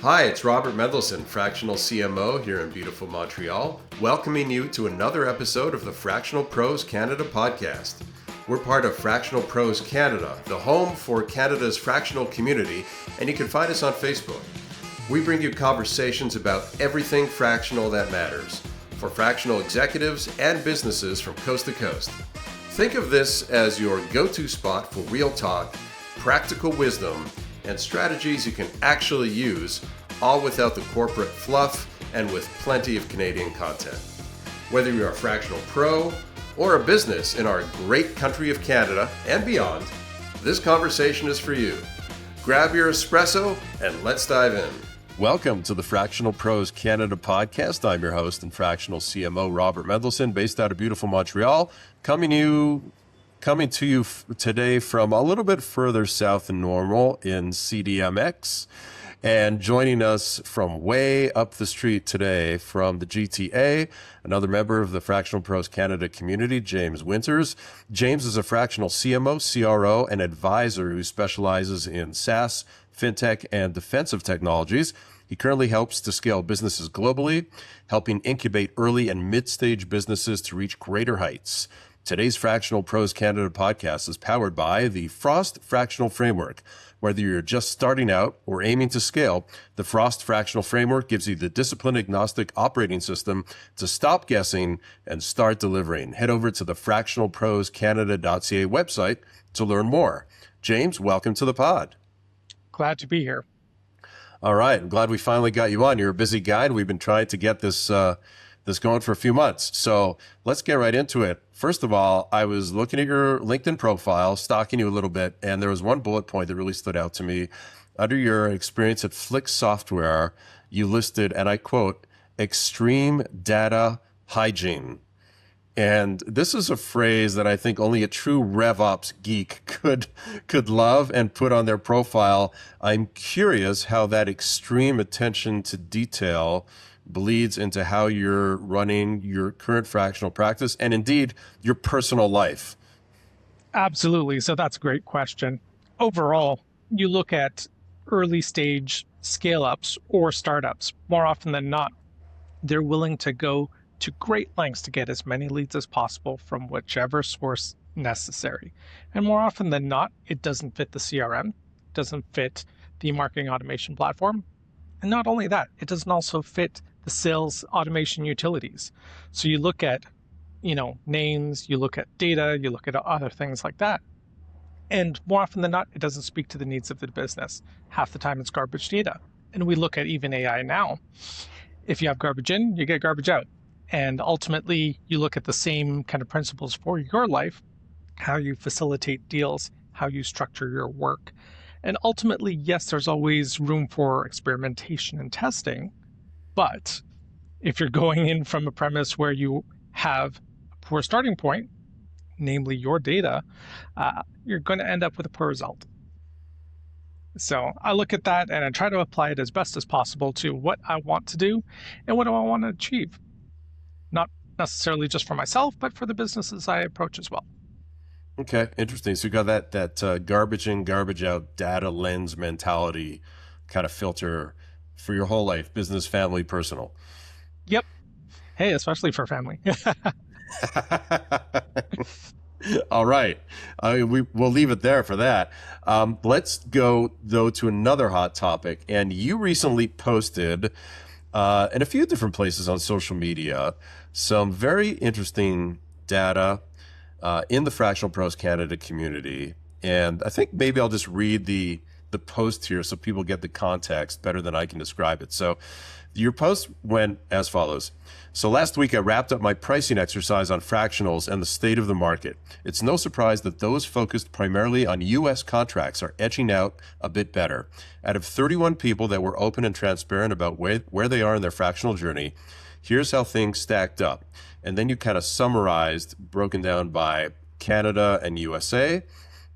Hi, it's Robert Mendelson, Fractional CMO here in beautiful Montreal, welcoming you to another episode of the Fractional Pros Canada podcast. We're part of Fractional Pros Canada, the home for Canada's fractional community, and you can find us on Facebook. We bring you conversations about everything fractional that matters, for fractional executives and businesses from coast to coast. Think of this as your go-to spot for real talk, practical wisdom, and strategies you can actually use, all without the corporate fluff and with plenty of Canadian content. Whether you're a fractional pro or a business in our great country of Canada and beyond, this conversation is for you. Grab your espresso and let's dive in. Welcome to the Fractional Pros Canada podcast. I'm your host and fractional CMO, Robert Mendelson, based out of beautiful Montreal, coming to you today from a little bit further south than normal in CDMX, and joining us from way up the street today from the GTA, another member of the Fractional Pros Canada community, James Winters. James is a fractional CMO, CRO, and advisor who specializes in SaaS, fintech, and defensive technologies. He currently helps to scale businesses globally, helping incubate early and mid-stage businesses to reach greater heights. Today's Fractional Pros Canada podcast is powered by the Frost Fractional Framework. Whether you're just starting out or aiming to scale, the Frost Fractional Framework gives you the discipline-agnostic operating system to stop guessing and start delivering. Head over to the fractionalproscanada.ca website to learn more. James, welcome to the pod. Glad to be here. All right. I'm glad we finally got you on. You're a busy guy, and we've been trying to get this going for a few months. So let's get right into it. First of all, I was looking at your LinkedIn profile, stalking you a little bit, and there was one bullet point that really stood out to me. Under your experience at Flick Software, you listed, and I quote, extreme data hygiene. And this is a phrase that I think only a true RevOps geek could love and put on their profile. I'm curious how that extreme attention to detail bleeds into how you're running your current fractional practice and indeed your personal life. Absolutely. So that's a great question. Overall, you look at early stage scale-ups or startups, more often than not, they're willing to go to great lengths to get as many leads as possible from whichever source necessary. And more often than not, it doesn't fit the CRM, doesn't fit the marketing automation platform. And not only that, it doesn't also fit the sales automation utilities. So you look at, names, you look at data, you look at other things like that. And more often than not, it doesn't speak to the needs of the business. Half the time it's garbage data. And we look at even AI now. If you have garbage in, you get garbage out. And ultimately, you look at the same kind of principles for your life, how you facilitate deals, how you structure your work. And ultimately, yes, there's always room for experimentation and testing. But if you're going in from a premise where you have a poor starting point, namely your data, you're going to end up with a poor result. So I look at that and I try to apply it as best as possible to what I want to do and what do I want to achieve. Not necessarily just for myself, but for the businesses I approach as well. Okay, interesting. So you got that garbage in, garbage out data lens mentality kind of filter for your whole life, business, family, personal. Yep. Hey, especially for family. All right. We'll leave it there for that. Let's go, though, to another hot topic. And you recently posted in a few different places on social media some very interesting data in the Fractional Pros Canada community. And I think maybe I'll just read the post here so people get the context better than I can describe it. So your post went as follows. So last week I wrapped up my pricing exercise on fractionals and the state of the market. It's no surprise that those focused primarily on US contracts are edging out a bit better. Out of 31 people that were open and transparent about where they are in their fractional journey, here's how things stacked up. And then you kind of summarized, broken down by Canada and USA.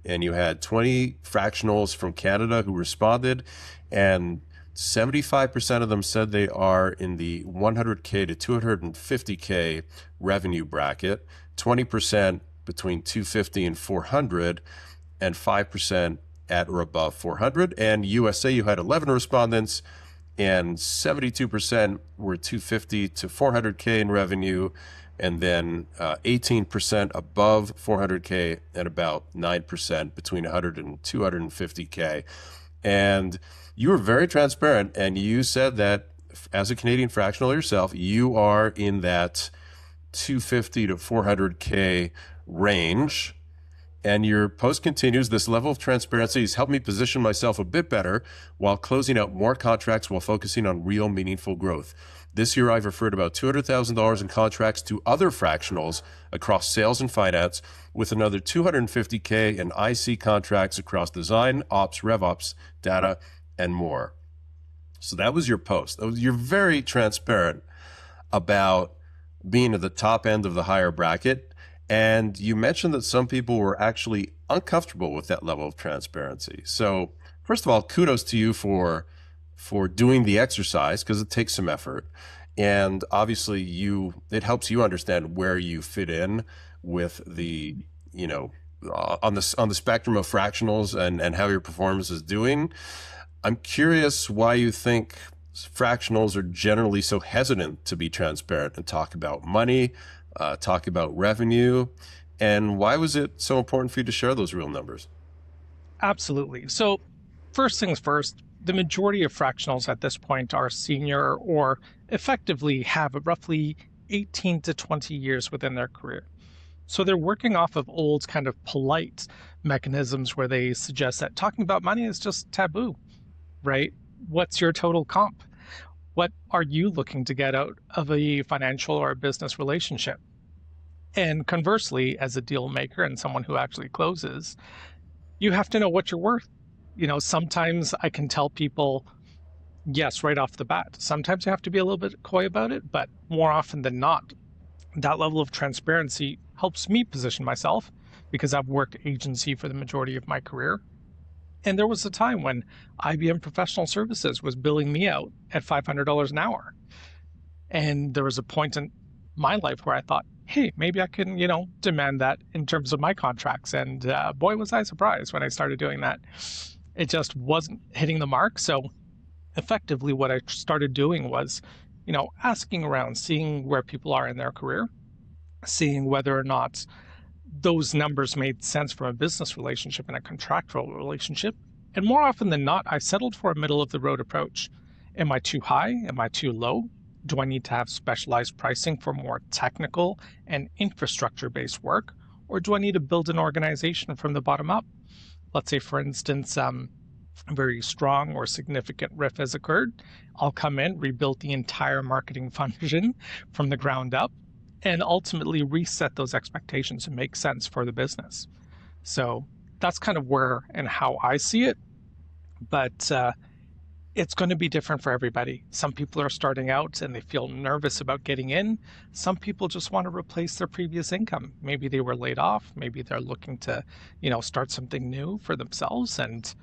And you had 20 fractionals from Canada who responded, and 75% of them said they are in the 100K to 250K revenue bracket, 20% between 250 and 400, and 5% at or above 400. And USA, you had 11 respondents, and 72% were 250 to 400K in revenue, and then 18% above 400K, and about 9% between 100 and 250K. And you were very transparent, and you said that as a Canadian fractional yourself, you are in that 250 to 400K range. And your post continues, this level of transparency has helped me position myself a bit better while closing out more contracts while focusing on real meaningful growth. This year, I've referred about $200,000 in contracts to other fractionals across sales and finance, with another $250K in IC contracts across design, ops, RevOps, data, and more. So that was your post. You're very transparent about being at the top end of the higher bracket. And you mentioned that some people were actually uncomfortable with that level of transparency. So first of all, kudos to you for doing the exercise, because it takes some effort. And obviously it helps you understand where you fit in with the, on the spectrum of fractionals and how your performance is doing. I'm curious why you think fractionals are generally so hesitant to be transparent and talk about money, talk about revenue, and why was it so important for you to share those real numbers? Absolutely. So first things first, the majority of fractionals at this point are senior or effectively have roughly 18 to 20 years within their career. So they're working off of old kind of polite mechanisms where they suggest that talking about money is just taboo, right? What's your total comp? What are you looking to get out of a financial or a business relationship? And conversely, as a deal maker and someone who actually closes, you have to know what you're worth. Sometimes I can tell people, yes, right off the bat. Sometimes you have to be a little bit coy about it, but more often than not, that level of transparency helps me position myself, because I've worked agency for the majority of my career. And there was a time when IBM Professional Services was billing me out at $500 an hour. And there was a point in my life where I thought, hey, maybe I can, demand that in terms of my contracts. And boy, was I surprised when I started doing that. It just wasn't hitting the mark. So effectively what I started doing was, asking around, seeing where people are in their career, seeing whether or not those numbers made sense from a business relationship and a contractual relationship. And more often than not, I settled for a middle of the road approach. Am I too high? Am I too low? Do I need to have specialized pricing for more technical and infrastructure-based work? Or do I need to build an organization from the bottom up? Let's say, for instance, a very strong or significant riff has occurred. I'll come in, rebuild the entire marketing function from the ground up, and ultimately reset those expectations and make sense for the business. So that's kind of where and how I see it. But it's going to be different for everybody. Some people are starting out and they feel nervous about getting in. Some people just want to replace their previous income. Maybe they were laid off. Maybe they're looking to, start something new for themselves. And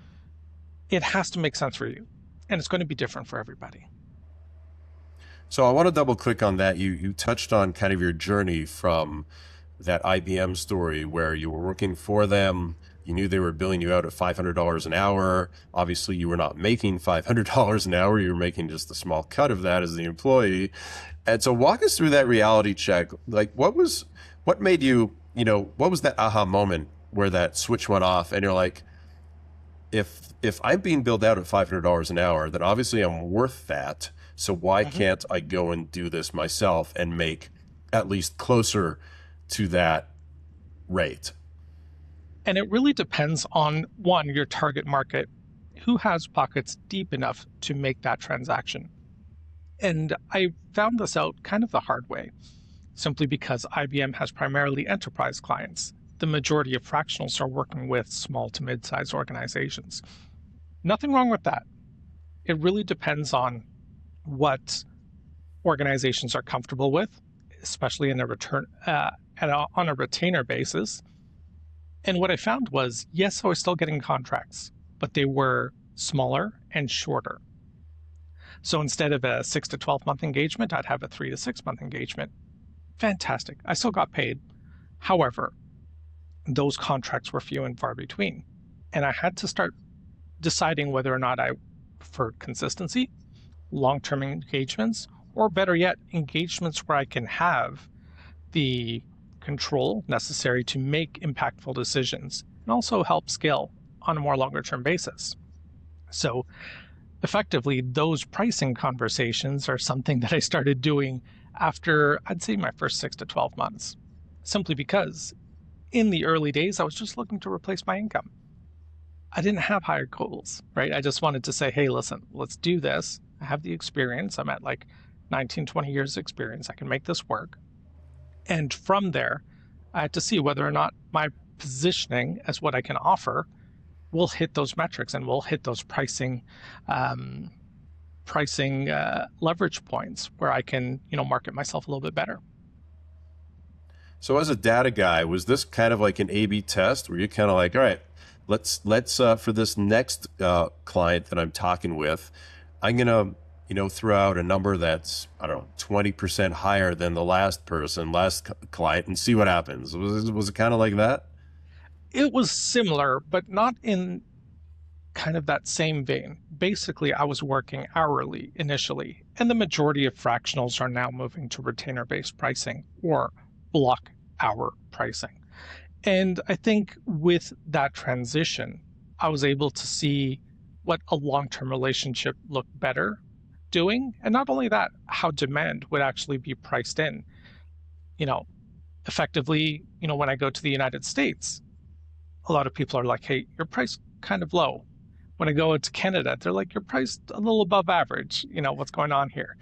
it has to make sense for you. And it's going to be different for everybody. So I want to double click on that. You touched on kind of your journey from that IBM story where you were working for them. You knew they were billing you out at $500 an hour. Obviously, you were not making $500 an hour. You were making just a small cut of that as the employee. And so walk us through that reality check. Like what made you, what was that aha moment where that switch went off and you're like, if I'm being billed out at $500 an hour, then obviously I'm worth that. So why can't I go and do this myself and make at least closer to that rate? And it really depends on, one, your target market, who has pockets deep enough to make that transaction. And I found this out kind of the hard way, simply because IBM has primarily enterprise clients. The majority of fractionals are working with small to mid-sized organizations. Nothing wrong with that. It really depends on what organizations are comfortable with, especially in a on a retainer basis. And what I found was, yes, I was still getting contracts, but they were smaller and shorter. So instead of a 6 to 12 month engagement, I'd have a 3 to 6 month engagement. Fantastic. I still got paid. However, those contracts were few and far between. And I had to start deciding whether or not I preferred consistency long-term engagements, or better yet, engagements where I can have the control necessary to make impactful decisions and also help scale on a more longer-term basis. So effectively, those pricing conversations are something that I started doing after, I'd say, my first 6 to 12 months, simply because in the early days, I was just looking to replace my income. I didn't have higher goals, right? I just wanted to say, hey, listen, let's do this. I have the experience. I'm at like 19, 20 years experience. I can make this work. And from there, I had to see whether or not my positioning as what I can offer will hit those metrics and will hit those pricing leverage points where I can, market myself a little bit better. So as a data guy, was this kind of like an A/B test where you kind of like, all right, let's for this next client that I'm talking with, I'm gonna throw out a number that's, I don't know, 20% higher than the last client and see what happens. Was it kind of like that? It was similar, but not in kind of that same vein. Basically, I was working hourly initially, and the majority of fractionals are now moving to retainer-based pricing or block hour pricing. And I think with that transition, I was able to see what a long-term relationship looked better doing. And not only that, how demand would actually be priced in. Effectively, when I go to the United States, a lot of people are like, hey, your price kind of low. When I go to Canada, they're like, you're priced a little above average. What's going on here?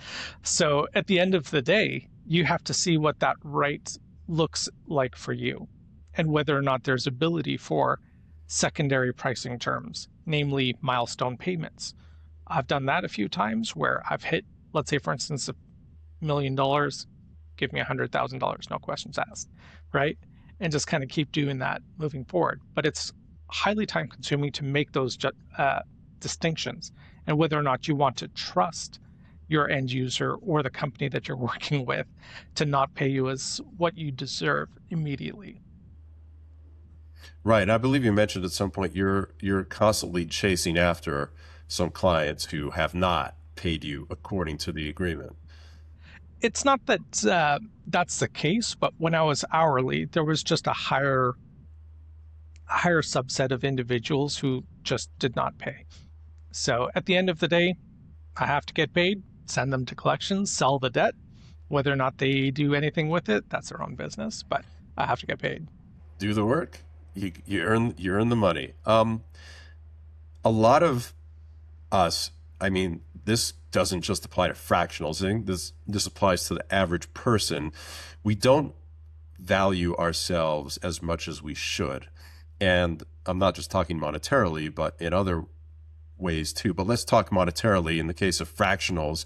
So at the end of the day, you have to see what that rate looks like for you and whether or not there's ability for secondary pricing terms, namely milestone payments. I've done that a few times where I've hit, let's say, for instance, $1 million, give me $100,000, no questions asked, right? And just kind of keep doing that moving forward. But it's highly time consuming to make those distinctions and whether or not you want to trust your end user or the company that you're working with to not pay you as what you deserve immediately. Right. And I believe you mentioned at some point you're constantly chasing after some clients who have not paid you according to the agreement. It's not that that's the case, but when I was hourly, there was just a higher subset of individuals who just did not pay. So at the end of the day, I have to get paid, send them to collections, sell the debt. Whether or not they do anything with it, that's their own business, but I have to get paid. Do the work. You earn the money. A lot of us, I mean, this doesn't just apply to fractionals. I think this applies to the average person. We don't value ourselves as much as we should. And I'm not just talking monetarily, but in other ways too. But let's talk monetarily. In the case of fractionals,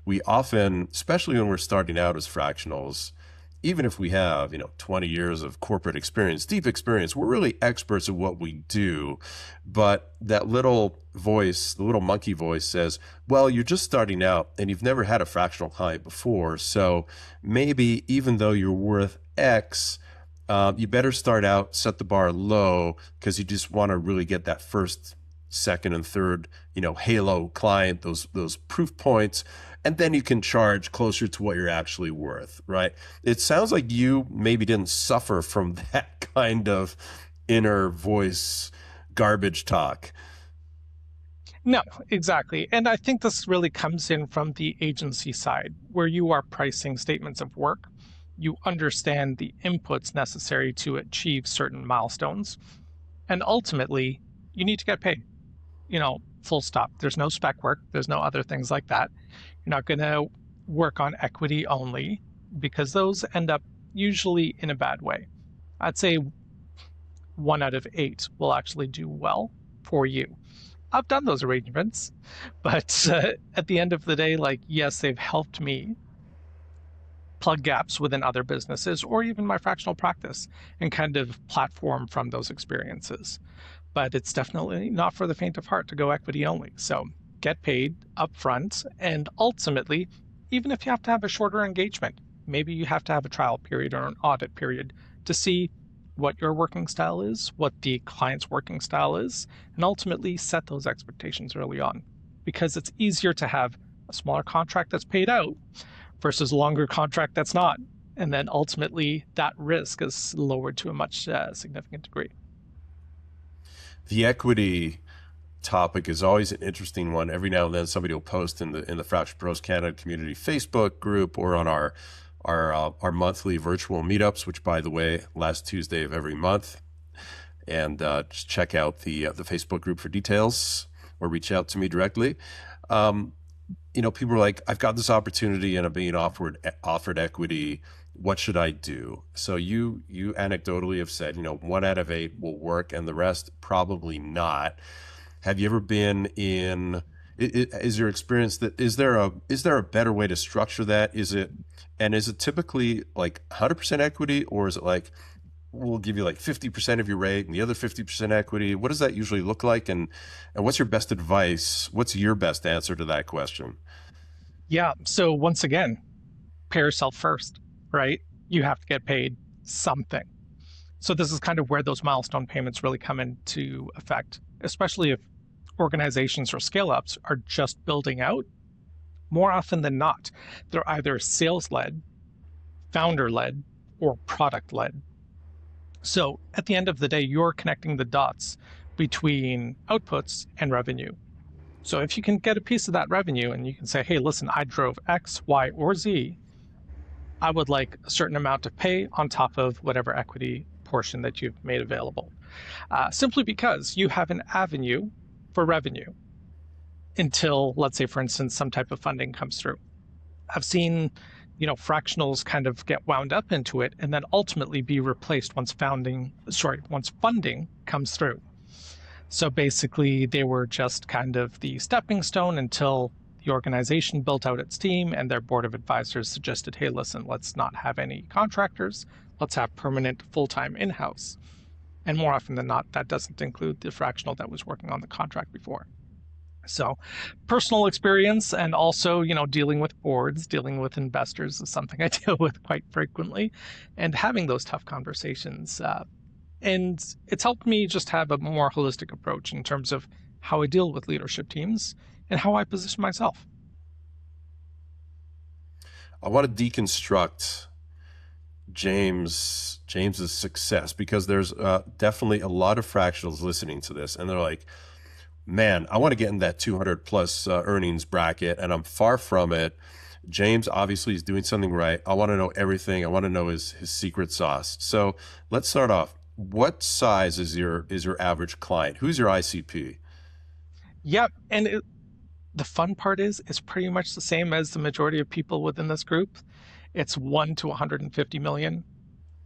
we often, especially when we're starting out as fractionals, even if we have, 20 years of corporate experience, deep experience, we're really experts at what we do. But that little voice, the little monkey voice says, well, you're just starting out and you've never had a fractional client before. So maybe even though you're worth X, you better start out, set the bar low, because you just want to really get that first, second, and third, halo client, those proof points, and then you can charge closer to what you're actually worth, right? It sounds like you maybe didn't suffer from that kind of inner voice garbage talk. No, exactly. And I think this really comes in from the agency side, where you are pricing statements of work. You understand the inputs necessary to achieve certain milestones. And ultimately, you need to get paid, full stop. There's no spec work. There's no other things like that. You're not going to work on equity only because those end up usually in a bad way. I'd say 1 out of 8 will actually do well for you. I've done those arrangements, but at the end of the day, yes, they've helped me plug gaps within other businesses or even my fractional practice and kind of platform from those experiences. But it's definitely not for the faint of heart to go equity only. So get paid upfront, and ultimately, even if you have to have a shorter engagement, maybe you have to have a trial period or an audit period to see what your working style is, what the client's working style is, and ultimately set those expectations early on, because it's easier to have a smaller contract that's paid out versus a longer contract that's not. And then ultimately that risk is lowered to a much significant degree. The equity topic is always an interesting one. Every now and then somebody will post in the Fractional Pros Canada community Facebook group or on our monthly virtual meetups, which, by the way, last Tuesday of every month. And just check out the Facebook group for details or reach out to me directly. People are like, I've got this opportunity and I'm being offered equity. What should I do? So you anecdotally have said, 1 out of 8 will work and the rest probably not. Have you ever been in? Is your experience that is there a better way to structure that? Is it typically like 100% equity, or is it like we'll give you like 50% of your rate and the other 50% equity? What does that usually look like? And what's your best advice? What's your best answer to that question? Yeah. So once again, pay yourself first, right? You have to get paid something. So this is kind of where those milestone payments really come into effect, especially if organizations or scale-ups are just building out. More often than not, they're either sales-led, founder-led, or product-led. So at the end of the day, you're connecting the dots between outputs and revenue. So if you can get a piece of that revenue and you can say, hey, listen, I drove X, Y, or Z, I would like a certain amount of pay on top of whatever equity portion that you've made available. Simply because you have an avenue for revenue until, let's say, for instance, some type of funding comes through. I've seen, fractionals kind of get wound up into it and then ultimately be replaced once funding comes through. So basically, they were just kind of the stepping stone until the organization built out its team and their board of advisors suggested, hey, listen, let's not have any contractors. Let's have permanent full-time in-house. And more often than not, that doesn't include the fractional that was working on the contract before. So personal experience and also, dealing with boards, dealing with investors is something I deal with quite frequently, and having those tough conversations. And it's helped me just have a more holistic approach in terms of how I deal with leadership teams and how I position myself. I want to deconstruct James's success, because there's definitely a lot of fractionals listening to this and they're like, man, I want to get in that 200 plus earnings bracket and I'm far from it. James obviously is doing something right. I want to know everything. I want to know his secret sauce. So let's start off. What size is your average client? Who's your ICP? Yep. And the fun part is it's pretty much the same as the majority of people within this group. It's 1 to 150 million,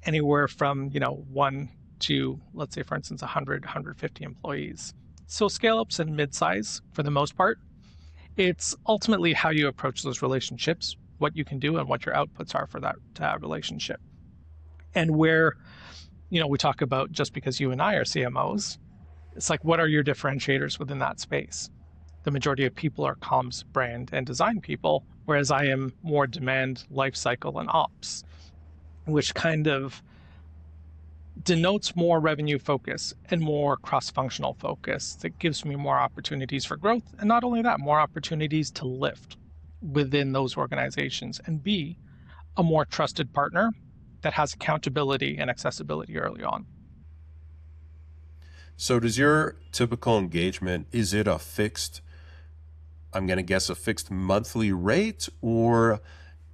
anywhere from, 1 to, let's say, for instance, 100, 150 employees. So scale-ups and mid-size for the most part. It's ultimately how you approach those relationships, what you can do and what your outputs are for that relationship. And where, we talk about just because you and I are CMOs, it's like, what are your differentiators within that space? The majority of people are comms, brand, and design people, whereas I am more demand, lifecycle, and ops, which kind of denotes more revenue focus and more cross-functional focus that gives me more opportunities for growth. And not only that, more opportunities to lift within those organizations and be a more trusted partner that has accountability and accessibility early on. So does your typical engagement, is it a fixed monthly rate, or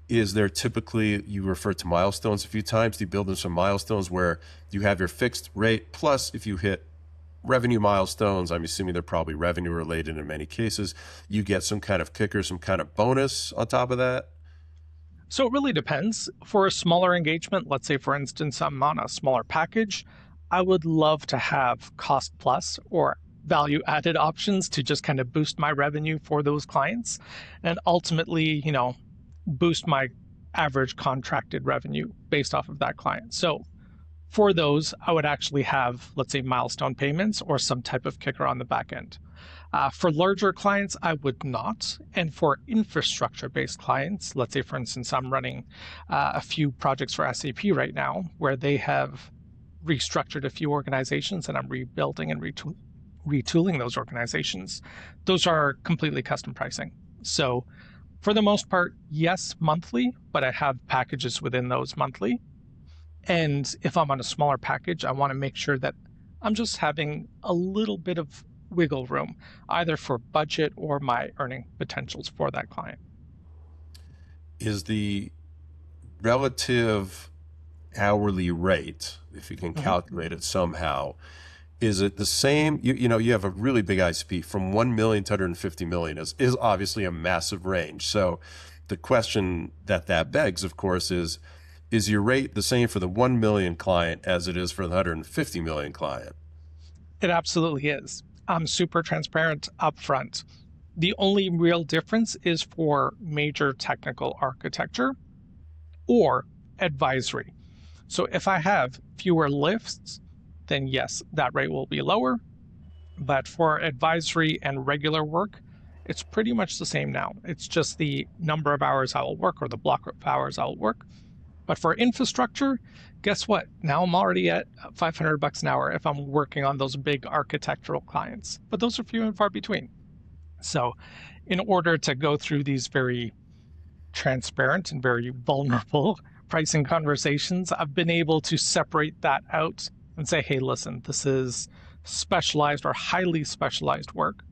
is there typically, you referred to milestones a few times, do you build in some milestones where you have your fixed rate, plus if you hit revenue milestones, I'm assuming they're probably revenue related in many cases, you get some kind of kicker, some kind of bonus on top of that? So it really depends. For a smaller engagement, let's say, for instance, I'm on a smaller package, I would love to have cost plus or value added options to just kind of boost my revenue for those clients and ultimately, boost my average contracted revenue based off of that client. So for those, I would actually have, let's say, milestone payments or some type of kicker on the back end. For larger clients, I would not. And for infrastructure-based clients, let's say, for instance, I'm running a few projects for SAP right now where they have restructured a few organizations and I'm rebuilding and retooling those organizations. Those are completely custom pricing. So For the most part, yes, monthly, but I have packages within those monthly. And if I'm on a smaller package, I want to make sure that I'm just having a little bit of wiggle room, either for budget or my earning potentials for that client. Is the relative hourly rate, if you can calculate it somehow, is it the same? You have a really big ICP from 1 million to 150 million is obviously a massive range. So the question that begs, of course, is your rate the same for the 1 million client as it is for the 150 million client? It absolutely is. I'm super transparent upfront. The only real difference is for major technical architecture or advisory. So if I have fewer lists, then yes, that rate will be lower. But for advisory and regular work, it's pretty much the same now. It's just the number of hours I will work or the block of hours I'll work. But for infrastructure, guess what? Now I'm already at $500 an hour if I'm working on those big architectural clients. But those are few and far between. So in order to go through these very transparent and very vulnerable pricing conversations, I've been able to separate that out and say, hey, listen, this is specialized or highly specialized work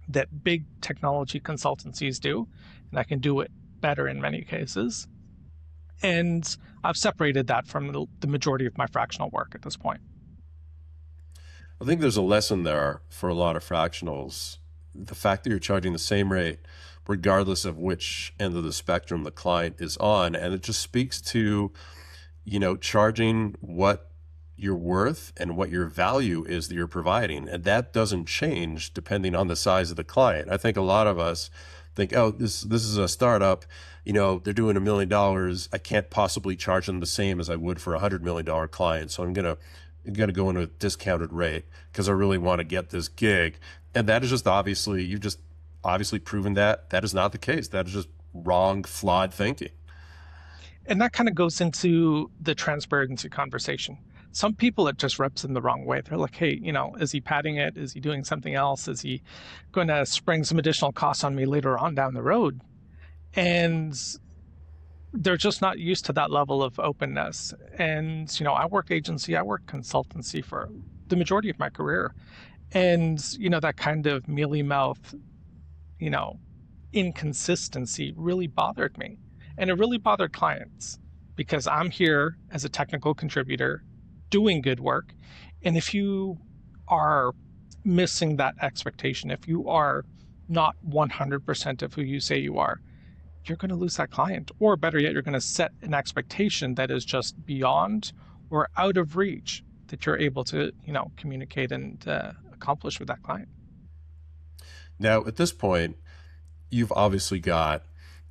that big technology consultancies do, and I can do it better in many cases. And I've separated that from the majority of my fractional work at this point. I think there's a lesson there for a lot of fractionals. The fact that you're charging the same rate, regardless of which end of the spectrum the client is on. And it just speaks to, charging what you're worth and what your value is that you're providing. And that doesn't change depending on the size of the client. I think a lot of us think, oh, this is a startup, they're doing $1 million. I can't possibly charge them the same as I would for $100 million client. So I'm going to go into a discounted rate because I really want to get this gig. And that is just you've just obviously proven that is not the case. That is just wrong, flawed thinking. And that kind of goes into the transparency conversation. Some people, it just rubs them the wrong way. They're like, hey, is he padding it? Is he doing something else? Is he going to spring some additional costs on me later on down the road? And they're just not used to that level of openness. And, I work agency, I work consultancy for the majority of my career. And, that kind of mealy mouth, inconsistency really bothered me. And it really bothered clients because I'm here as a technical contributor doing good work. And if you are missing that expectation, if you are not 100% of who you say you are, you're going to lose that client. Or better yet, you're going to set an expectation that is just beyond or out of reach that you're able to, communicate and accomplish with that client. Now, at this point, you've obviously got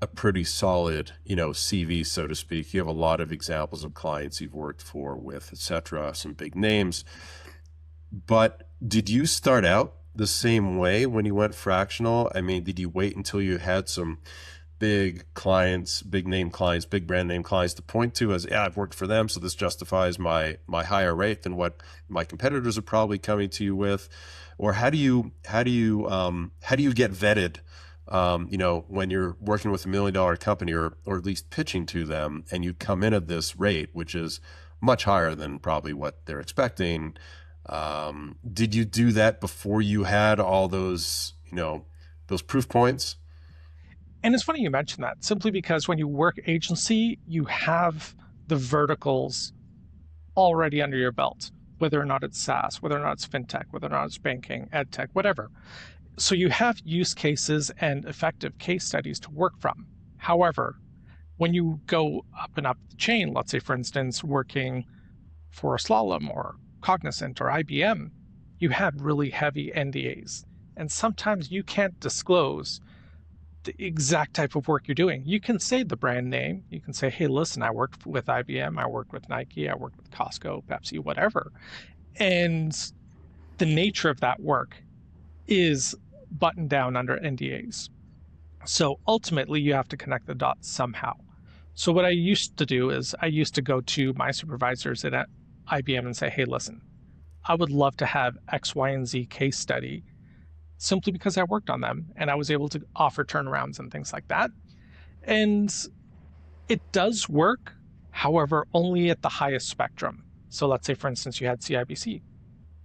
a pretty solid, CV, so to speak. You have a lot of examples of clients you've worked with, et cetera, some big names. But did you start out the same way when you went fractional? I mean, did you wait until you had some big clients, big name clients, big brand name clients to point to as, I've worked for them, so this justifies my higher rate than what my competitors are probably coming to you with? Or how do you get vetted? When you're working with $1 million company or at least pitching to them and you come in at this rate, which is much higher than probably what they're expecting. Did you do that before you had all those proof points? And it's funny you mentioned that, simply because when you work agency, you have the verticals already under your belt, whether or not it's SaaS, whether or not it's fintech, whether or not it's banking, ed tech, whatever. So you have use cases and effective case studies to work from. However, when you go up and up the chain, let's say, for instance, working for Slalom or Cognizant or IBM, you have really heavy NDAs. And sometimes you can't disclose the exact type of work you're doing. You can say the brand name. You can say, hey, listen, I worked with IBM, I worked with Nike, I worked with Costco, Pepsi, whatever. And the nature of that work is buttoned down under NDAs. So ultimately, you have to connect the dots somehow. So what I used to do is I used to go to my supervisors at IBM and say, hey, listen, I would love to have X, Y, and Z case study simply because I worked on them and I was able to offer turnarounds and things like that. And it does work, however, only at the highest spectrum. So let's say, for instance, you had CIBC.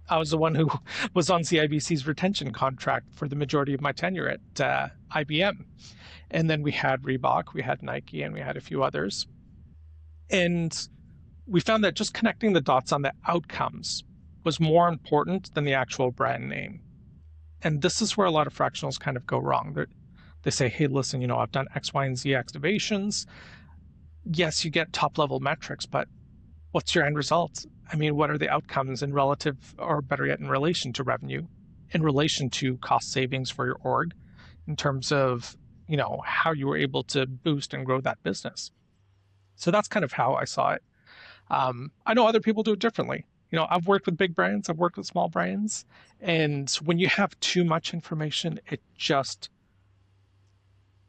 I was the one who was on CIBC's retention contract for the majority of my tenure at IBM. And then we had Reebok, we had Nike, and we had a few others. And we found that just connecting the dots on the outcomes was more important than the actual brand name. And this is where a lot of fractionals kind of go wrong. They say, hey, listen, I've done X, Y, and Z activations. Yes, you get top level metrics, but what's your end result? I mean, what are the outcomes in relative, or better yet, in relation to revenue, in relation to cost savings for your org, in terms of, how you were able to boost and grow that business? So that's kind of how I saw it. I know other people do it differently. I've worked with big brands, I've worked with small brands, and when you have too much information, it just,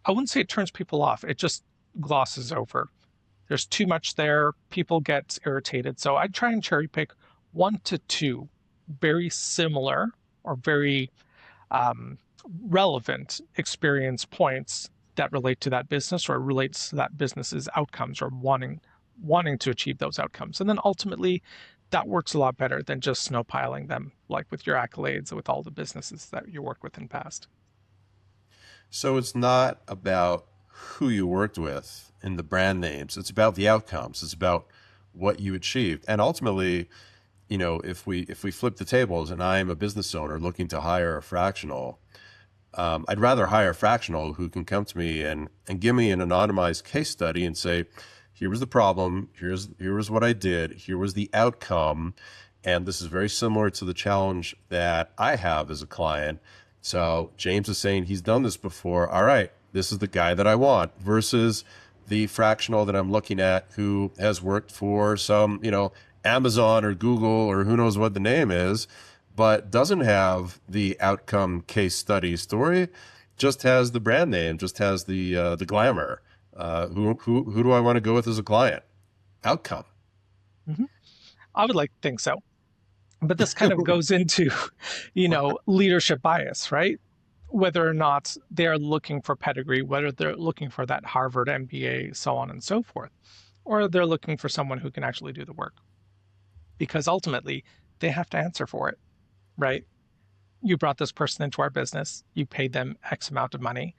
I wouldn't say it turns people off, it just glosses over. There's too much there, people get irritated. So I try and cherry pick 1 to 2 very similar or very relevant experience points that relate to that business or relates to that business's outcomes or wanting to achieve those outcomes. And then ultimately, that works a lot better than just snowpiling them, like with your accolades with all the businesses that you worked with in the past. So it's not about who you worked with and the brand names. It's about the outcomes. It's about what you achieved. And ultimately, if we flip the tables and I'm a business owner looking to hire a fractional, I'd rather hire a fractional who can come to me and give me an anonymized case study and say, here was the problem, here was what I did, here was the outcome, and this is very similar to the challenge that I have as a client. So James is saying he's done this before. All right, this is the guy that I want, versus the fractional that I'm looking at who has worked for some, Amazon or Google or who knows what the name is, but doesn't have the outcome case study story, just has the brand name, just has the glamour. Who do I want to go with as a client? Outcome. Mm-hmm. I would like to think so. But this kind of goes into, leadership bias, right? Whether or not they're looking for pedigree, whether they're looking for that Harvard MBA, so on and so forth, or they're looking for someone who can actually do the work. Because ultimately, they have to answer for it, right? You brought this person into our business, you paid them X amount of money.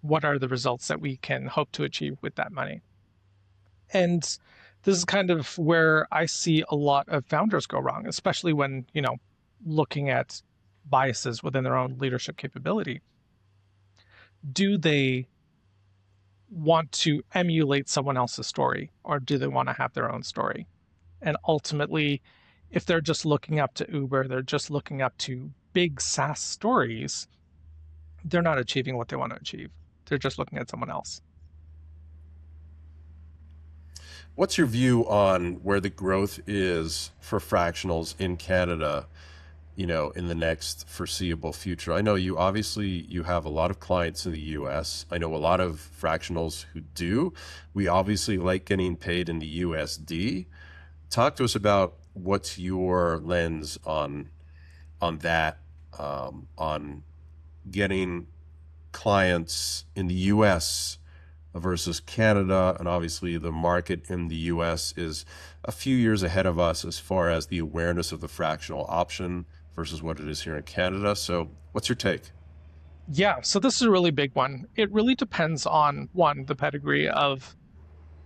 What are the results that we can hope to achieve with that money? And this is kind of where I see a lot of founders go wrong, especially when, looking at biases within their own leadership capability. Do they want to emulate someone else's story, or do they want to have their own story? And ultimately, if they're just looking up to Uber, they're just looking up to big SaaS stories, they're not achieving what they want to achieve. They're just looking at someone else. What's your view on where the growth is for fractionals in Canada, in the next foreseeable future? I know you have a lot of clients in the US. I know a lot of fractionals who do. We obviously like getting paid in the USD. Talk to us about what's your lens on that, on getting clients in the US versus Canada. And obviously the market in the US is a few years ahead of us as far as the awareness of the fractional option versus what it is here in Canada. So what's your take? Yeah, so this is a really big one. It really depends on, one, the pedigree of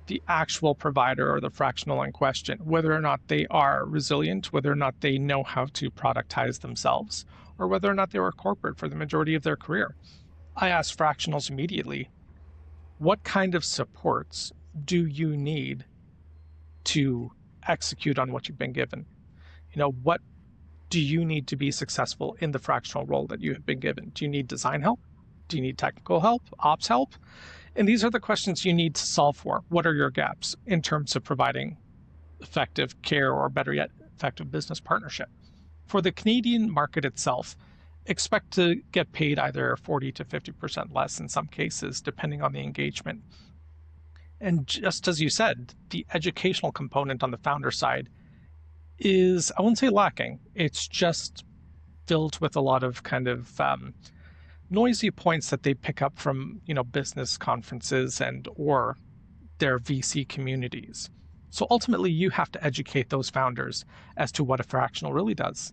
the actual provider or the fractional in question, whether or not they are resilient, whether or not they know how to productize themselves, or whether or not they were corporate for the majority of their career. I asked fractionals immediately, what kind of supports do you need to execute on what you've been given? What do you need to be successful in the fractional role that you have been given? Do you need design help? Do you need technical help, ops help? And these are the questions you need to solve for. What are your gaps in terms of providing effective care, or better yet, effective business partnership? For the Canadian market itself, expect to get paid either 40 to 50% less in some cases, depending on the engagement. And just as you said, the educational component on the founder side is, I wouldn't say lacking, it's just filled with a lot of kind of noisy points that they pick up from, business conferences and or their VC communities. So ultimately, you have to educate those founders as to what a fractional really does.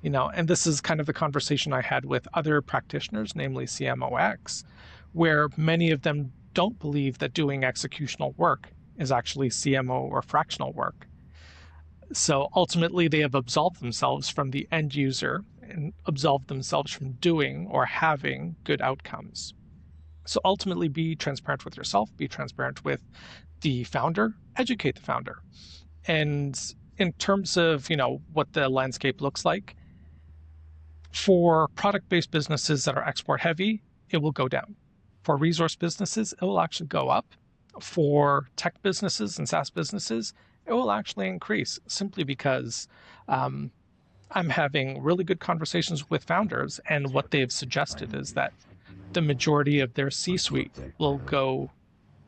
And this is kind of the conversation I had with other practitioners, namely CMOX, where many of them don't believe that doing executional work is actually CMO or fractional work. So ultimately, they have absolved themselves from the end user and absolved themselves from doing or having good outcomes. So ultimately, be transparent with yourself, be transparent with the founder, educate the founder. And in terms of, what the landscape looks like, for product-based businesses that are export heavy, it will go down. For resource businesses, it will actually go up. For tech businesses and SaaS businesses, it will actually increase simply because I'm having really good conversations with founders, and what they've suggested is that the majority of their C-suite will go,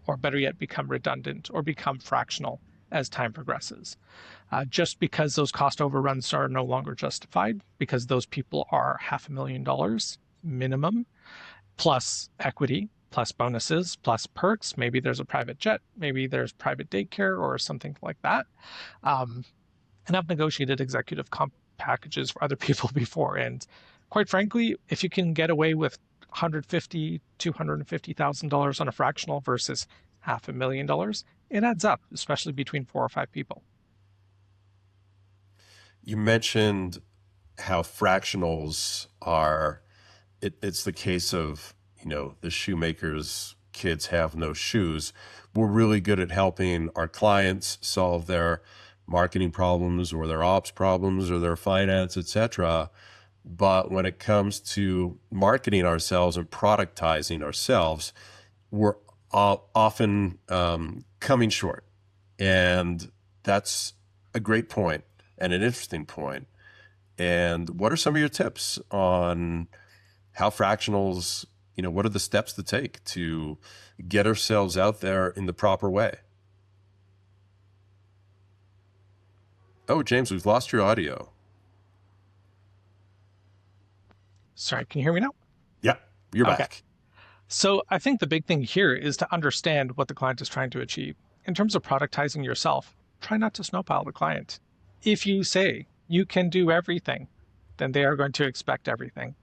or better yet, become redundant or become fractional as time progresses. Just because those cost overruns are no longer justified, because those people are $500,000 minimum, plus equity, plus bonuses, plus perks. Maybe there's a private jet, maybe there's private daycare or something like that. And I've negotiated executive comp packages for other people before. And quite frankly, if you can get away with $150,000, $250,000 on a fractional versus $500,000, it adds up, especially between 4 or 5 people. You mentioned how fractionals are, it's the case of, the shoemaker's kids have no shoes. We're really good at helping our clients solve their marketing problems or their ops problems or their finance, etc. But when it comes to marketing ourselves and productizing ourselves, we're often coming short. And that's a great point and an interesting point. And what are some of your tips on how fractionals, what are the steps to take to get ourselves out there in the proper way? Oh, James, we've lost your audio. Sorry, can you hear me now? Yeah, you're Okay. back. So I think the big thing here is to understand what the client is trying to achieve. In terms of productizing yourself, try not to snowpile the client. If you say you can do everything, then they are going to expect everything.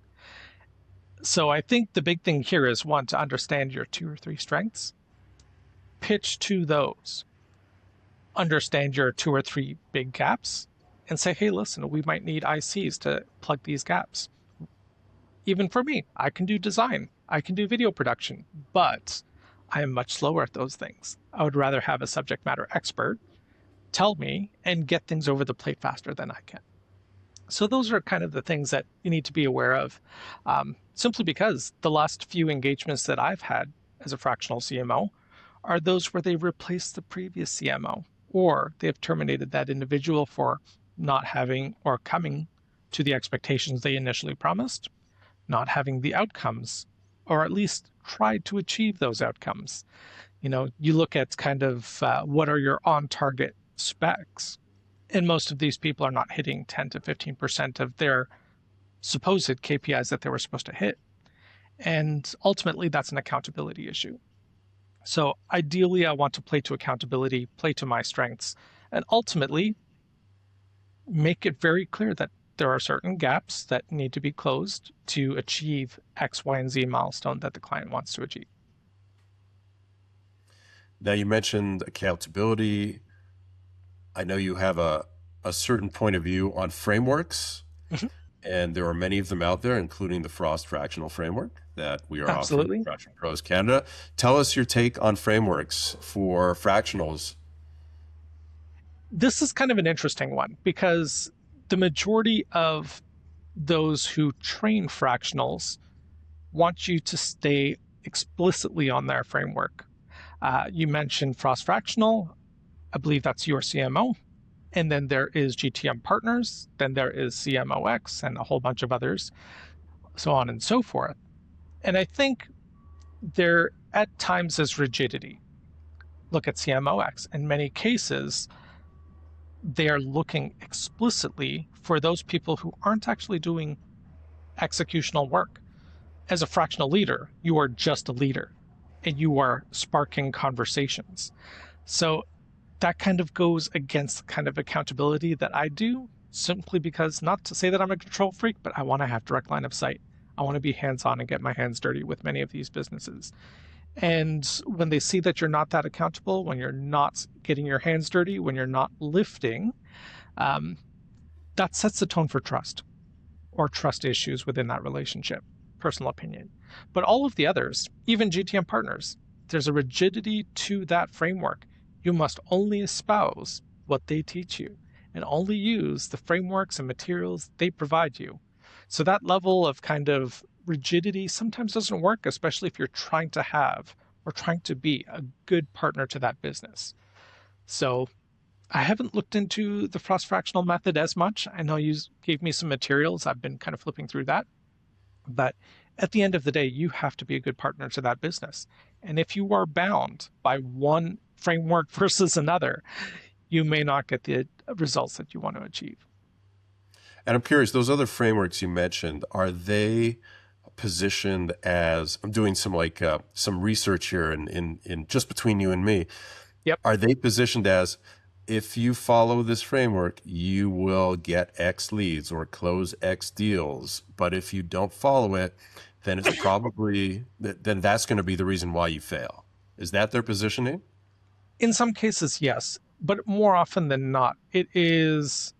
So I think the big thing here is, one, to understand your 2 or 3 strengths, pitch to those, understand your 2 or 3 big gaps, and say, hey, listen, we might need ICs to plug these gaps. Even for me, I can do design, I can do video production, but I am much slower at those things. I would rather have a subject matter expert tell me and get things over the plate faster than I can. So those are kind of the things that you need to be aware of, simply because the last few engagements that I've had as a fractional CMO are those where they replaced the previous CMO, or they have terminated that individual for not having or coming to the expectations they initially promised, not having the outcomes, or at least tried to achieve those outcomes. You look at kind of what are your on-target specs, and most of these people are not hitting 10 to 15% of their supposed KPIs that they were supposed to hit. And ultimately, that's an accountability issue. So ideally, I want to play to accountability, play to my strengths, and ultimately make it very clear that there are certain gaps that need to be closed to achieve X, Y, and Z milestone that the client wants to achieve. Now, you mentioned accountability. I know you have a certain point of view on frameworks, and there are many of them out there, including the Frost Fractional Framework that we are offering Fractional Pros Canada. Tell us your take on frameworks for fractionals. This is kind of an interesting one because the majority of those who train fractionals want you to stay explicitly on their framework. You mentioned Frost Fractional. I believe that's your CMO. And then there is GTM Partners. Then there is CMOX and a whole bunch of others, so on and so forth. And I think there at times is rigidity. Look at CMOX. In many cases, they are looking explicitly for those people who aren't actually doing executional work. As a fractional leader, you are just a leader and you are sparking conversations. So that kind of goes against the kind of accountability that I do, simply because, not to say that I'm a control freak, but I want to have direct line of sight. I want to be hands-on and get my hands dirty with many of these businesses. And when they see that you're not that accountable, when you're not getting your hands dirty, when you're not lifting, um, that sets the tone for trust or trust issues within that relationship. Personal opinion. But all of the others, even GTM partners, there's a rigidity to that framework. You must only espouse what they teach you and only use the frameworks and materials they provide you. So that level of kind of rigidity sometimes doesn't work, especially if you're trying to have or trying to be a good partner to that business. So I haven't looked into the Frost fractional method as much. I know you gave me some materials. I've been kind of flipping through that. But at the end of the day, you have to be a good partner to that business. And if you are bound by one framework versus another, you may not get the results that you want to achieve. And I'm curious, those other frameworks you mentioned, are they positioned as, I'm doing some research here in just between you and me. Yep. Are they positioned as, if you follow this framework, you will get X leads or close X deals. But if you don't follow it, then it's probably, then that's going to be the reason why you fail. Is that their positioning? In some cases, yes. But more often than not, it is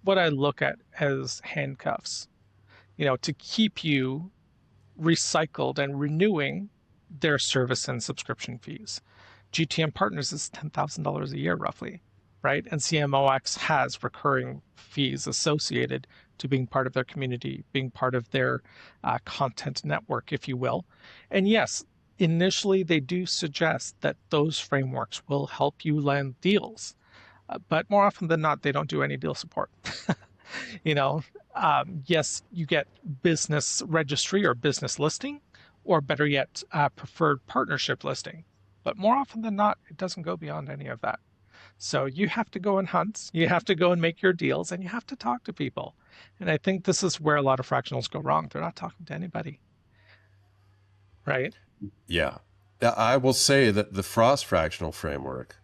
what I look at as handcuffs, to keep you recycled and renewing their service and subscription fees. GTM Partners is $10,000 a year, roughly, right? And CMOX has recurring fees associated to being part of their community, being part of their content network, if you will. And yes, initially they do suggest that those frameworks will help you land deals. But more often than not, they don't do any deal support. Yes, you get business registry or business listing, or better yet, preferred partnership listing. But more often than not, it doesn't go beyond any of that. So you have to go and hunt, you have to go and make your deals, and you have to talk to people. And I think this is where a lot of fractionals go wrong. They're not talking to anybody, right? Yeah. I will say that the Frost fractional framework,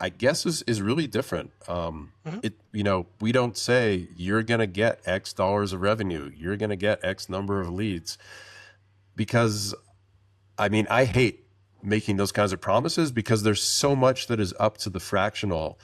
I guess, is really different. We don't say you're going to get X dollars of revenue, you're going to get X number of leads, because I hate making those kinds of promises, because there's so much that is up to the fractional.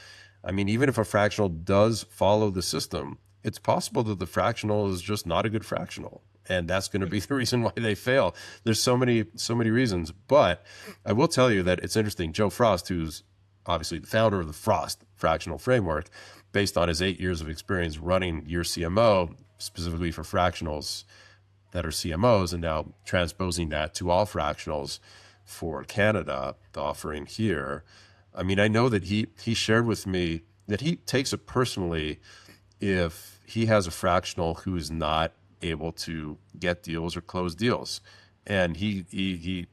Even if a fractional does follow the system, it's possible that the fractional is just not a good fractional, and that's going to be the reason why they fail. There's so many reasons. But I will tell you that it's interesting. Joe Frost, who's obviously the founder of the Frost fractional framework, based on his 8 years of experience running your CMO, specifically for fractionals that are CMOs, and now transposing that to all fractionals for Canada, the offering here. I know that he shared with me that he takes it personally if he has a fractional who is not able to get deals or close deals, and he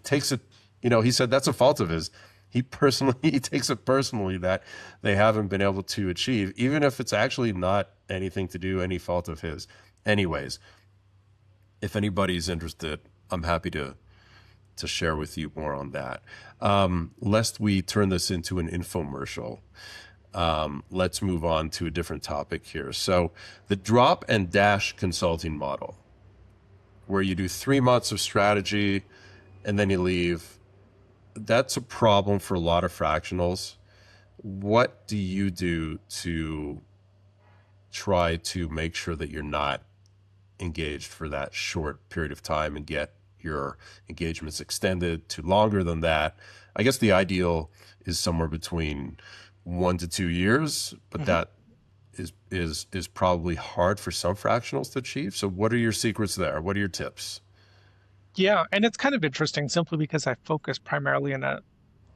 takes it. He said that's a fault of his. He takes it personally that they haven't been able to achieve, even if it's actually not anything to do, any fault of his. Anyways, if anybody's interested, I'm happy to share with you more on that. Lest we turn this into an infomercial, let's move on to a different topic here. So the drop and dash consulting model, where you do 3 months of strategy and then you leave, that's a problem for a lot of fractionals. What do you do to try to make sure that you're not engaged for that short period of time and get your engagements extended to longer than that? I guess the ideal is somewhere between 1 to 2 years, but that is probably hard for some fractionals to achieve. So what are your secrets there? What are your tips? Yeah, and it's kind of interesting simply because I focus primarily in a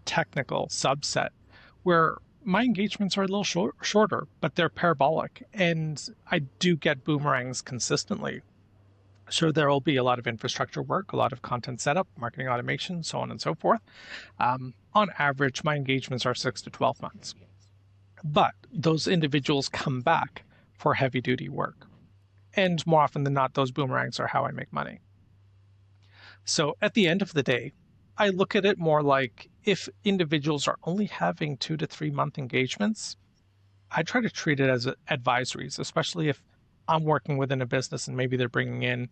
technical subset where my engagements are a little shorter, but they're parabolic, and I do get boomerangs consistently. So there will be a lot of infrastructure work, a lot of content setup, marketing automation, so on and so forth. On average, my engagements are 6 to 12 months. But those individuals come back for heavy duty work. And more often than not, those boomerangs are how I make money. So at the end of the day, I look at it more like if individuals are only having 2 to 3 month engagements, I try to treat it as advisories, especially if I'm working within a business and maybe they're bringing in,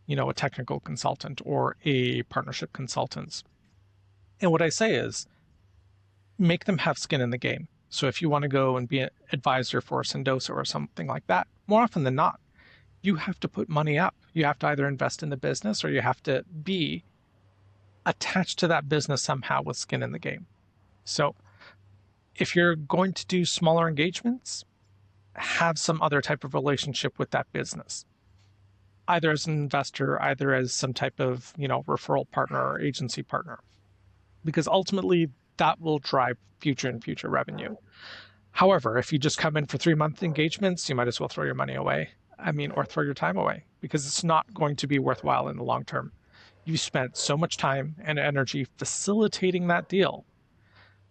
a technical consultant or a partnership consultant. And what I say is make them have skin in the game. So if you want to go and be an advisor for Sendosa or something like that, more often than not, you have to put money up. You have to either invest in the business or you have to be attached to that business somehow with skin in the game. So if you're going to do smaller engagements, have some other type of relationship with that business, either as an investor, either as some type of, referral partner or agency partner, because ultimately that will drive future and future revenue. However, if you just come in for 3 month engagements, you might as well throw your money away. Or throw your time away, because it's not going to be worthwhile in the long term. You spent so much time and energy facilitating that deal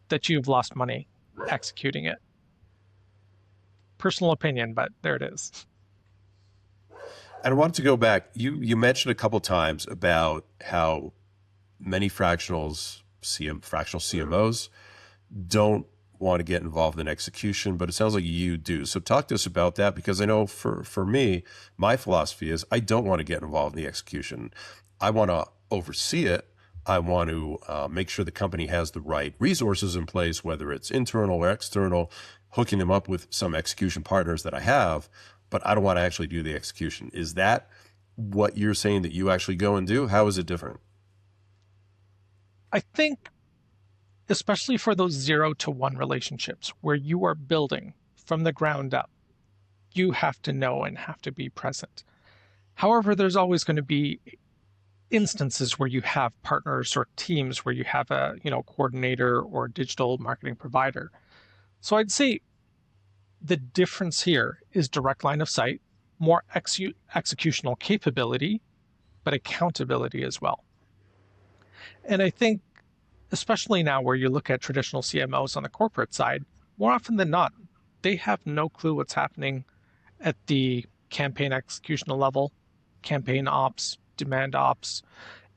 that you've lost money executing it. Personal opinion, but there it is. And I wanted to go back. You mentioned a couple times about how many fractional CMOs don't want to get involved in execution, but it sounds like you do. So talk to us about that, because I know for me, my philosophy is I don't want to get involved in the execution. I want to oversee it. I want to make sure the company has the right resources in place, whether it's internal or external, hooking them up with some execution partners that I have, but I don't want to actually do the execution. Is that what you're saying that you actually go and do? How is it different? I think especially for those 0 to 1 relationships where you are building from the ground up, you have to know and have to be present. However, there's always going to be instances where you have partners or teams where you have a coordinator or digital marketing provider. So I'd say the difference here is direct line of sight, more executional capability, but accountability as well. And I think especially now where you look at traditional CMOs on the corporate side, more often than not, they have no clue what's happening at the campaign executional level, campaign ops, demand ops.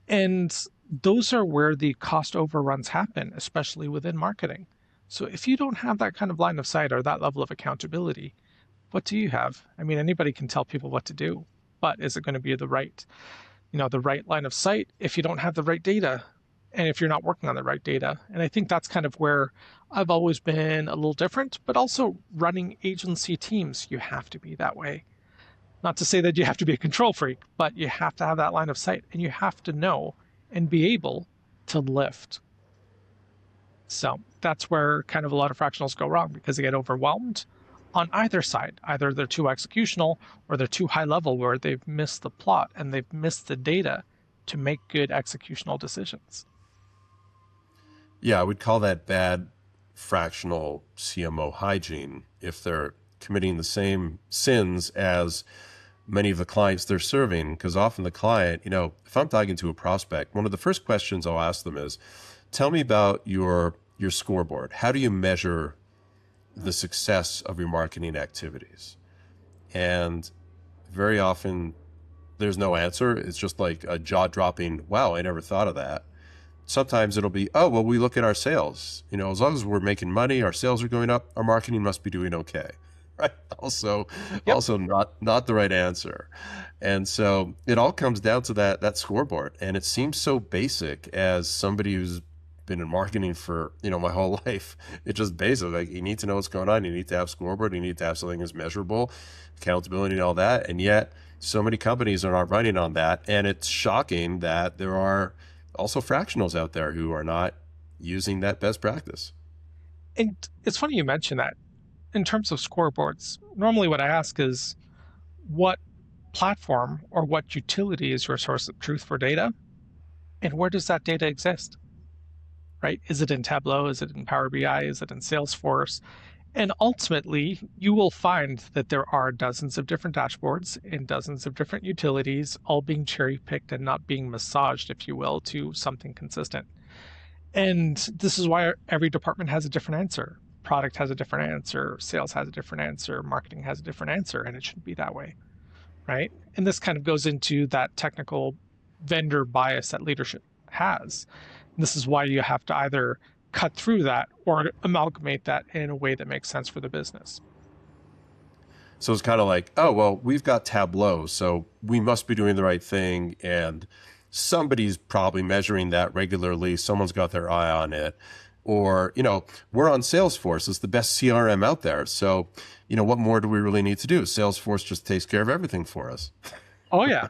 And those are where the cost overruns happen, especially within marketing. So if you don't have that kind of line of sight or that level of accountability, what do you have? Anybody can tell people what to do, but is it going to be the right line of sight if you don't have the right data? And if you're not working on the right data. And I think that's kind of where I've always been a little different, but also running agency teams, you have to be that way. Not to say that you have to be a control freak, but you have to have that line of sight and you have to know and be able to lift. So that's where kind of a lot of fractionals go wrong, because they get overwhelmed on either side. Either they're too executional or they're too high level where they've missed the plot and they've missed the data to make good executional decisions. Yeah, I would call that bad fractional CMO hygiene if they're committing the same sins as many of the clients they're serving. Because often the client, if I'm talking to a prospect, one of the first questions I'll ask them is, tell me about your scoreboard. How do you measure the success of your marketing activities? And very often there's no answer. It's just like a jaw-dropping, wow, I never thought of that. Sometimes it'll be, oh, well, we look at our sales. As long as we're making money, our sales are going up, our marketing must be doing okay. Right? Also not the right answer. And so it all comes down to that scoreboard. And it seems so basic as somebody who's been in marketing for, my whole life. It's just basic. Like, you need to know what's going on. You need to have scoreboard. You need to have something that's measurable, accountability and all that. And yet so many companies are not running on that. And it's shocking that there are also fractionals out there who are not using that best practice. And it's funny you mention that. In terms of scoreboards, normally what I ask is, what platform or what utility is your source of truth for data? And where does that data exist? Right? Is it in Tableau? Is it in Power BI? Is it in Salesforce? And ultimately, you will find that there are dozens of different dashboards and dozens of different utilities, all being cherry-picked and not being massaged, if you will, to something consistent. And this is why every department has a different answer. Product has a different answer, sales has a different answer, marketing has a different answer, and it shouldn't be that way. right? And this kind of goes into that technical vendor bias that leadership has. And this is why you have to either cut through that or amalgamate that in a way that makes sense for the business. So it's kind of like, oh, well, we've got Tableau, so we must be doing the right thing. And somebody's probably measuring that regularly. Someone's got their eye on it. Or, we're on Salesforce. It's the best CRM out there. So, what more do we really need to do? Salesforce just takes care of everything for us. Oh, yeah.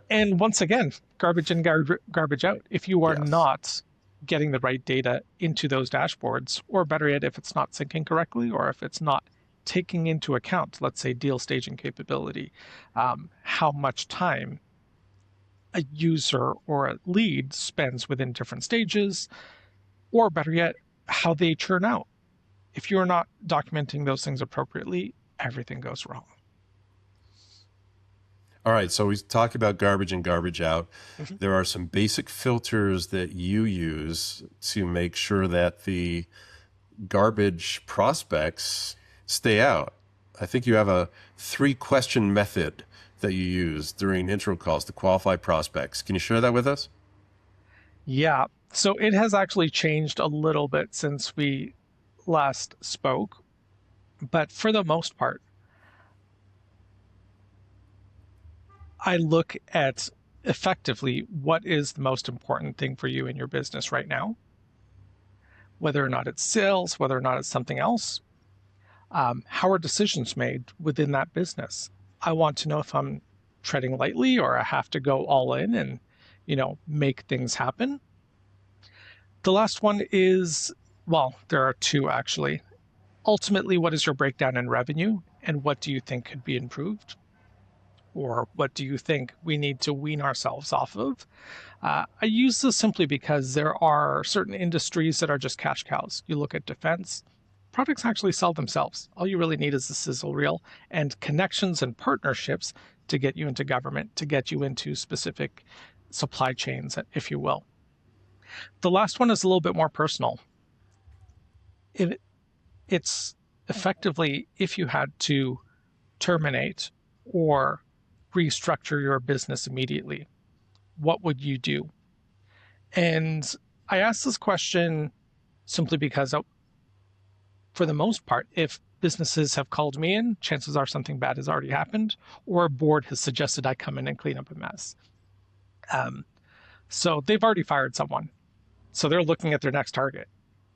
And once again, garbage in, garbage out. If you are not getting the right data into those dashboards, or better yet, if it's not syncing correctly, or if it's not taking into account, let's say, deal staging capability, how much time a user or a lead spends within different stages, or better yet, how they churn out. If you're not documenting those things appropriately, everything goes wrong. All right, so we talked about garbage in, garbage out. Mm-hmm. There are some basic filters that you use to make sure that the garbage prospects stay out. I think you have a 3-question method that you use during intro calls to qualify prospects. Can you share that with us? Yeah, so it has actually changed a little bit since we last spoke, but for the most part, I look at effectively what is the most important thing for you in your business right now, whether or not it's sales, whether or not it's something else. How are decisions made within that business? I want to know if I'm treading lightly or I have to go all in and, make things happen. The last one is, well, there are 2 actually. Ultimately, what is your breakdown in revenue and what do you think could be improved? Or what do you think we need to wean ourselves off of? I use this simply because there are certain industries that are just cash cows. You look at defense, products actually sell themselves. All you really need is a sizzle reel and connections and partnerships to get you into government, to get you into specific supply chains, if you will. The last one is a little bit more personal. It's effectively if you had to terminate or restructure your business immediately, what would you do? And I ask this question simply because for the most part, if businesses have called me in, chances are something bad has already happened, or a board has suggested I come in and clean up a mess. So they've already fired someone. So they're looking at their next target.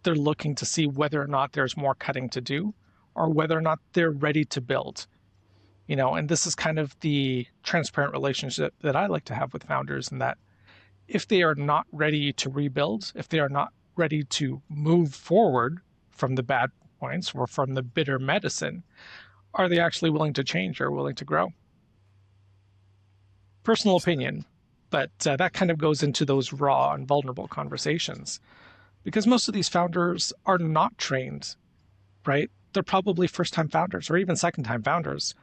They're looking to see whether or not there's more cutting to do, or whether or not they're ready to build. And this is kind of the transparent relationship that I like to have with founders, in that if they are not ready to rebuild, if they are not ready to move forward from the bad points or from the bitter medicine, are they actually willing to change or willing to grow? Personal opinion, but that kind of goes into those raw and vulnerable conversations, because most of these founders are not trained, right? They're probably first-time founders or even second-time founders.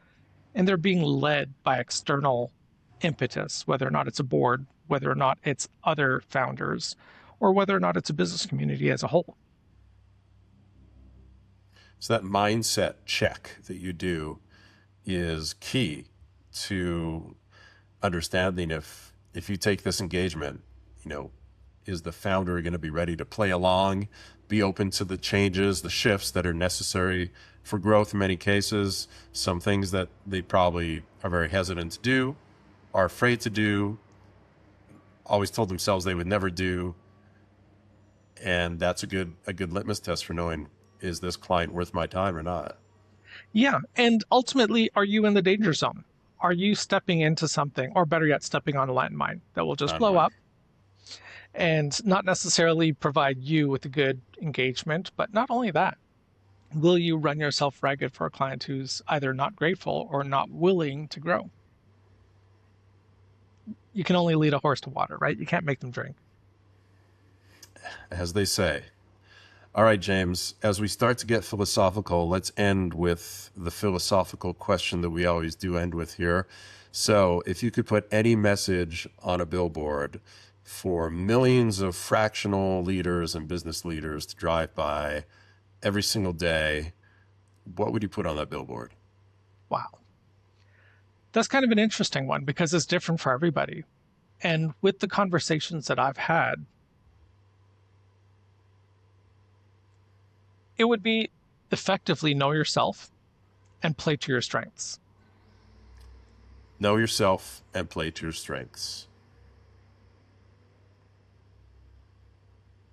And they're being led by external impetus, whether or not it's a board, whether or not it's other founders, or whether or not it's a business community as a whole. So that mindset check that you do is key to understanding if you take this engagement, is the founder going to be ready to play along, be open to the changes, the shifts that are necessary for growth in many cases, some things that they probably are very hesitant to do, are afraid to do, always told themselves they would never do. And that's a good litmus test for knowing, is this client worth my time or not? Yeah. And ultimately, are you in the danger zone? Are you stepping into something, or better yet, stepping on a landmine that will just blow up and not necessarily provide you with a good engagement? But not only that, will you run yourself ragged for a client who's either not grateful or not willing to grow? You can only lead a horse to water, right? You can't make them drink. As they say. All right, James, as we start to get philosophical, let's end with the philosophical question that we always do end with here. So if you could put any message on a billboard for millions of fractional leaders and business leaders to drive by every single day, what would you put on that billboard? Wow. That's kind of an interesting one because it's different for everybody. And with the conversations that I've had, it would be effectively know yourself and play to your strengths. Know yourself and play to your strengths.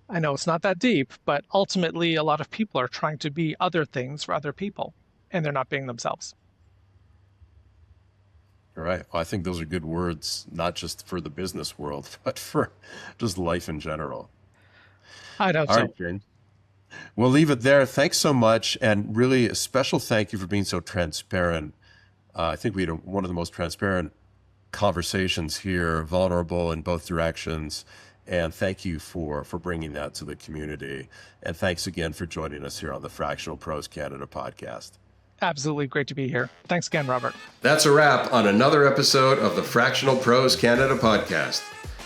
I know it's not that deep, but ultimately a lot of people are trying to be other things for other people, and they're not being themselves. All right. Well, I think those are good words, not just for the business world, but for just life in general. I don't All know. right, Jane. We'll leave it there. Thanks so much. And really a special thank you for being so transparent. I think we had one of the most transparent conversations here, vulnerable in both directions. And thank you for bringing that to the community. And thanks again for joining us here on the Fractional Pros Canada podcast. Absolutely great to be here. Thanks again, Robert. That's a wrap on another episode of the Fractional Pros Canada podcast.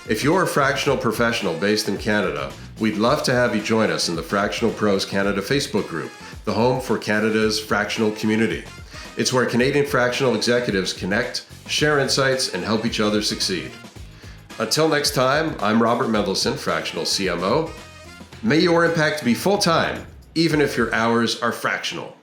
If you're a fractional professional based in Canada, we'd love to have you join us in the Fractional Pros Canada Facebook group, the home for Canada's fractional community. It's where Canadian fractional executives connect, share insights, and help each other succeed. Until next time, I'm Robert Mendelson, Fractional CMO. May your impact be full-time, even if your hours are fractional.